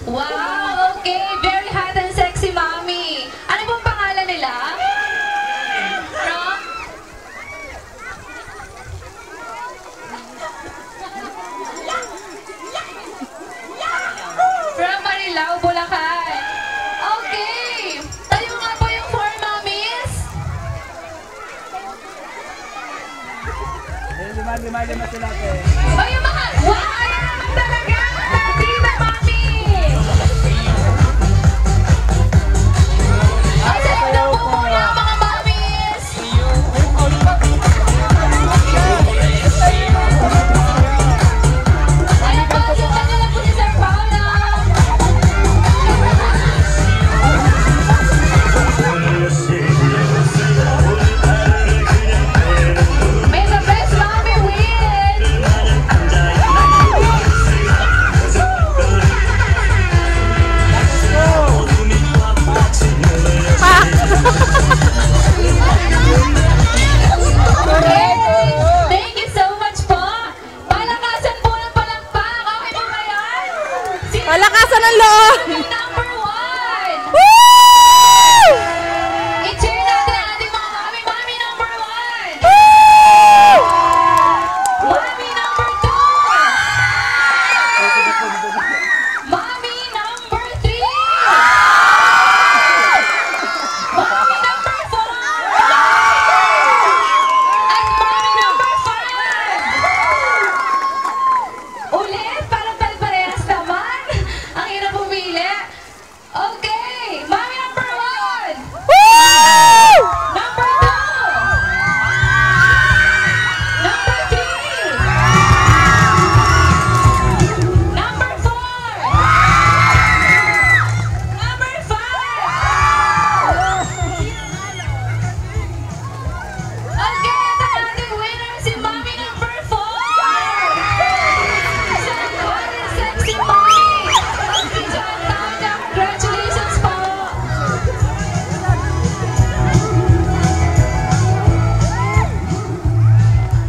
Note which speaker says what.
Speaker 1: Wow, okay. Very hot and sexy, Mommy. Ano pong pangalan nila? From? From Marilao, Bulacan. Okay. Tayo nga po yung 4 mommies.
Speaker 2: Lima sila po.
Speaker 1: O yung mga, wow, ayan naman talaga. Tita Mami. O, saludo po muna ang mga mommies. Ano po, sundan nyo lang po si Sir Paolo. May the best mommy win. Thank you so much po. Palakasan po ng palakpak. Okay po ba yan?
Speaker 3: Palakasan ng loob!